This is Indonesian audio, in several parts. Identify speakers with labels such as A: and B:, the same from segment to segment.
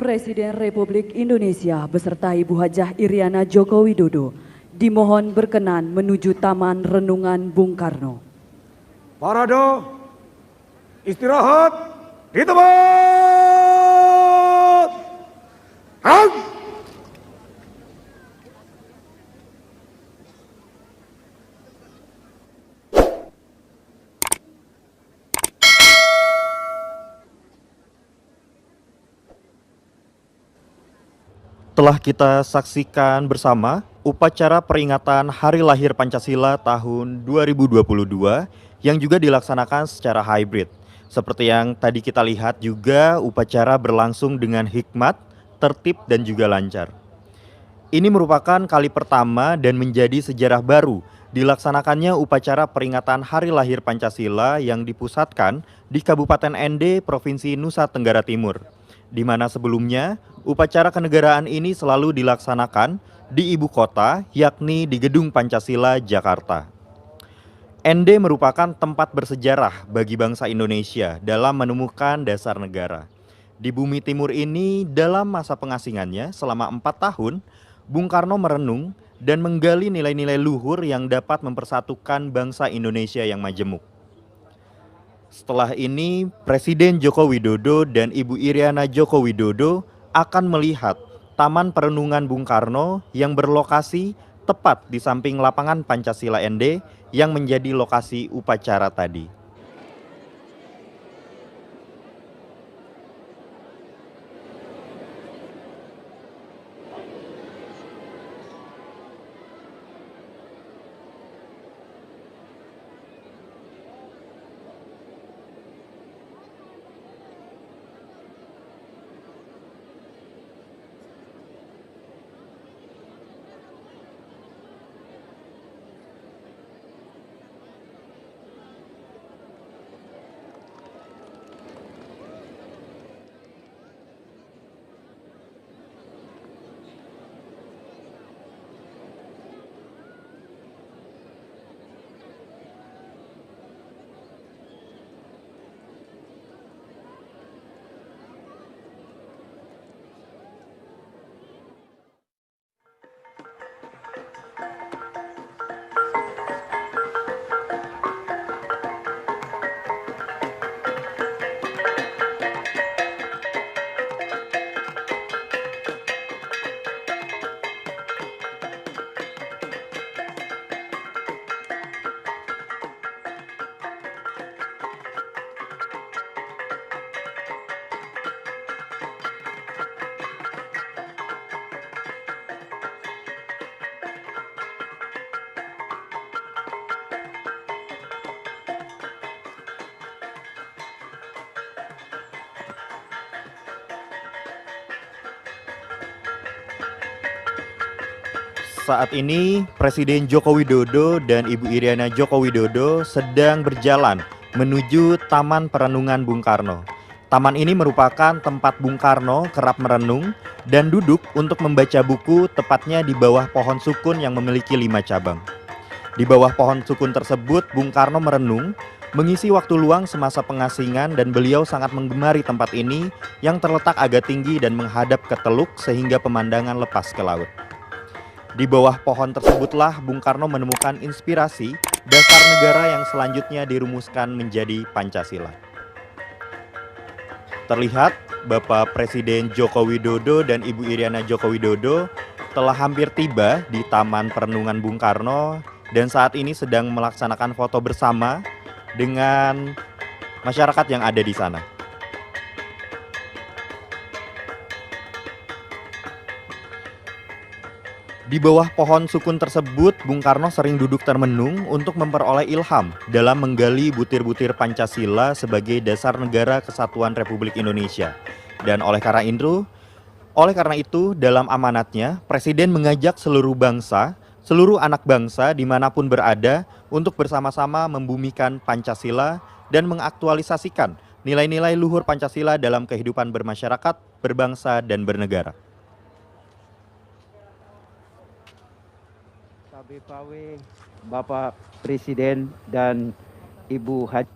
A: Presiden Republik Indonesia beserta Ibu Hajah Iriana Joko Widodo dimohon berkenan menuju Taman Renungan Bung Karno.
B: Parade istirahat di tempat.
C: Telah kita saksikan bersama upacara peringatan Hari Lahir Pancasila tahun 2022 yang juga dilaksanakan secara hybrid. Seperti yang tadi kita lihat juga upacara berlangsung dengan hikmat, tertib dan juga lancar. Ini merupakan kali pertama dan menjadi sejarah baru dilaksanakannya upacara peringatan Hari Lahir Pancasila yang dipusatkan di Kabupaten Ende, Provinsi Nusa Tenggara Timur, di mana sebelumnya upacara kenegaraan ini selalu dilaksanakan di ibu kota, yakni di Gedung Pancasila, Jakarta. Ende merupakan tempat bersejarah bagi bangsa Indonesia dalam menemukan dasar negara. Di bumi timur ini, dalam masa pengasingannya selama 4 tahun, Bung Karno merenung dan menggali nilai-nilai luhur yang dapat mempersatukan bangsa Indonesia yang majemuk. Setelah ini, Presiden Joko Widodo dan Ibu Iriana Joko Widodo akan melihat Taman Perenungan Bung Karno yang berlokasi tepat di samping lapangan Pancasila Ende yang menjadi lokasi upacara tadi. Saat ini Presiden Joko Widodo dan Ibu Iriana Joko Widodo sedang berjalan menuju Taman Perenungan Bung Karno. Taman ini merupakan tempat Bung Karno kerap merenung dan duduk untuk membaca buku, tepatnya di bawah pohon sukun yang memiliki 5 cabang. Di bawah pohon sukun tersebut Bung Karno merenung, mengisi waktu luang semasa pengasingan, dan beliau sangat menggemari tempat ini yang terletak agak tinggi dan menghadap ke teluk sehingga pemandangan lepas ke laut. Di bawah pohon tersebutlah Bung Karno menemukan inspirasi dasar negara yang selanjutnya dirumuskan menjadi Pancasila. Terlihat Bapak Presiden Joko Widodo dan Ibu Iriana Joko Widodo telah hampir tiba di Taman Perenungan Bung Karno dan saat ini sedang melaksanakan foto bersama dengan masyarakat yang ada di sana. Di bawah pohon sukun tersebut, Bung Karno sering duduk termenung untuk memperoleh ilham dalam menggali butir-butir Pancasila sebagai dasar negara kesatuan Republik Indonesia. Dan oleh karena itu, dalam amanatnya, Presiden mengajak seluruh bangsa, seluruh anak bangsa dimanapun berada untuk bersama-sama membumikan Pancasila dan mengaktualisasikan nilai-nilai luhur Pancasila dalam kehidupan bermasyarakat, berbangsa, dan bernegara.
D: KBPW, Bapak Presiden dan Ibu Hajah.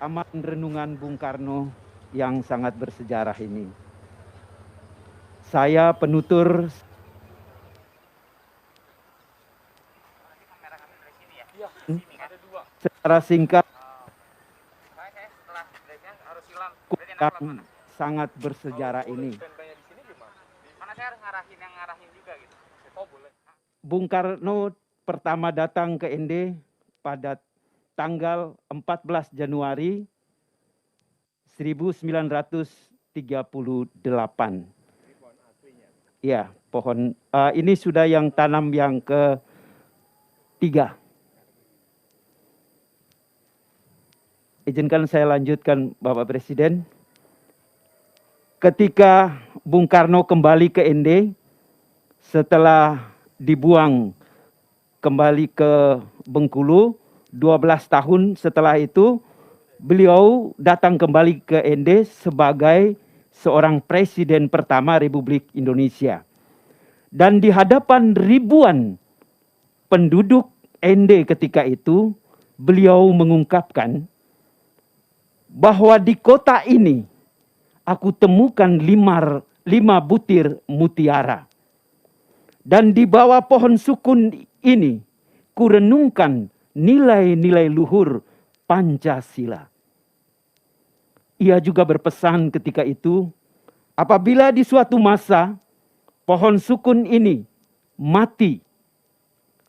D: Taman Renungan Bung Karno yang sangat bersejarah ini. Saya penutur secara singkat yang sangat bersejarah ini. Bung Karno pertama datang ke ND pada tanggal 14 Januari 1938. Ya, pohon ini sudah yang tanam yang ketiga. Izinkan saya lanjutkan, Bapak Presiden. Ketika Bung Karno kembali ke ND setelah dibuang kembali ke Bengkulu, 12 tahun setelah itu beliau datang kembali ke ND sebagai seorang presiden pertama Republik Indonesia. Dan di hadapan ribuan penduduk ND ketika itu, beliau mengungkapkan bahwa di kota ini aku temukan lima butir mutiara. Dan di bawah pohon sukun ini kurenungkan nilai-nilai luhur Pancasila. Ia juga berpesan ketika itu, apabila di suatu masa pohon sukun ini mati,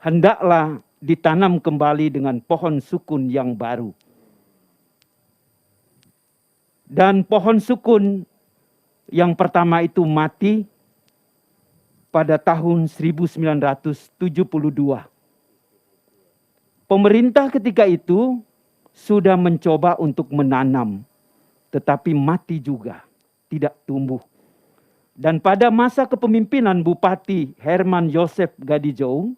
D: hendaklah ditanam kembali dengan pohon sukun yang baru. Dan pohon sukun yang pertama itu mati pada tahun 1972. Pemerintah ketika itu sudah mencoba untuk menanam, tetapi mati juga, tidak tumbuh. Dan pada masa kepemimpinan Bupati Herman Joseph Gadijou,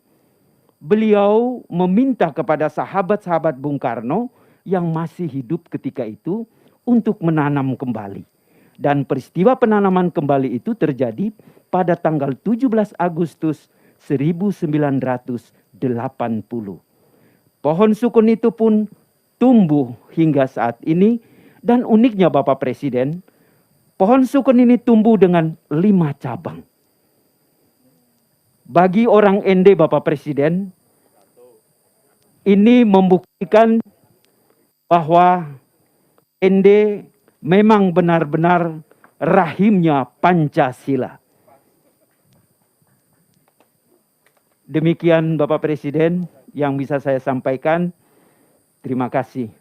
D: beliau meminta kepada sahabat-sahabat Bung Karno yang masih hidup ketika itu untuk menanam kembali. Dan peristiwa penanaman kembali itu terjadi pada tanggal 17 Agustus 1980. Pohon sukun itu pun tumbuh hingga saat ini. Dan uniknya Bapak Presiden, pohon sukun ini tumbuh dengan 5 cabang. Bagi orang ND Bapak Presiden, ini membuktikan bahwa ND memang benar-benar rahimnya Pancasila. Demikian Bapak Presiden yang bisa saya sampaikan. Terima kasih.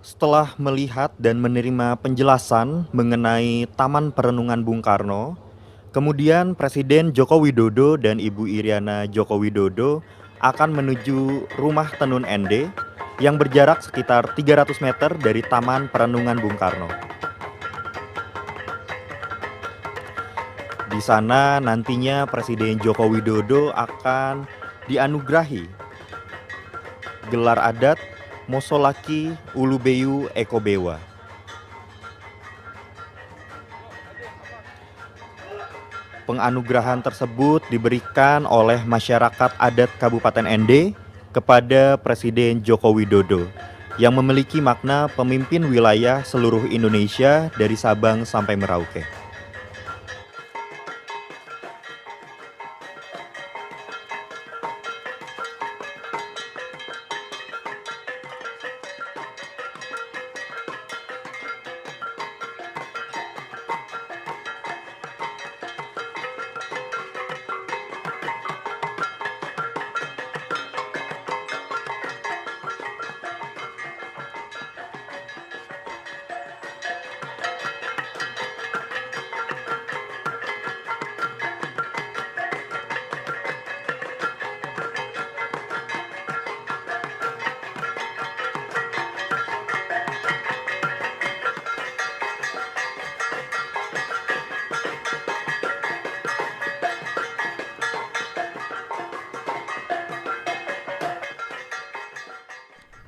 C: Setelah melihat dan menerima penjelasan mengenai Taman Perenungan Bung Karno, kemudian Presiden Joko Widodo dan Ibu Iriana Joko Widodo akan menuju rumah tenun ND yang berjarak sekitar 300 meter dari Taman Perenungan Bung Karno. Di sana nantinya Presiden Joko Widodo akan dianugerahi gelar adat Mosolaki Ulubeyu Ekobewa. Penganugerahan tersebut diberikan oleh masyarakat adat Kabupaten ND kepada Presiden Joko Widodo yang memiliki makna pemimpin wilayah seluruh Indonesia dari Sabang sampai Merauke.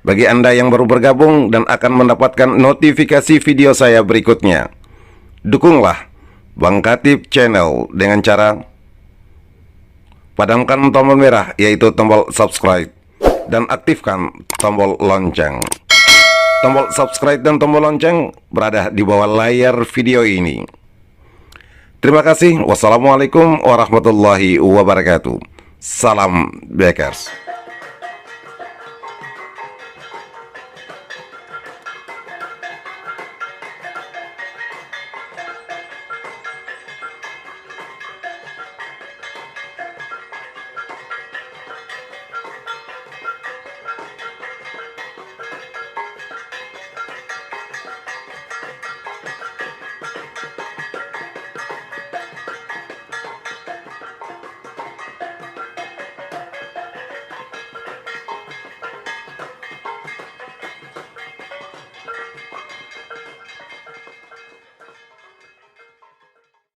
E: Bagi Anda yang baru bergabung dan akan mendapatkan notifikasi video saya berikutnya, dukunglah Bang Katib Channel dengan cara padamkan tombol merah, yaitu tombol subscribe, dan aktifkan tombol lonceng. Tombol subscribe dan tombol lonceng berada di bawah layar video ini. Terima kasih. Wassalamualaikum warahmatullahi wabarakatuh. Salam Bakers.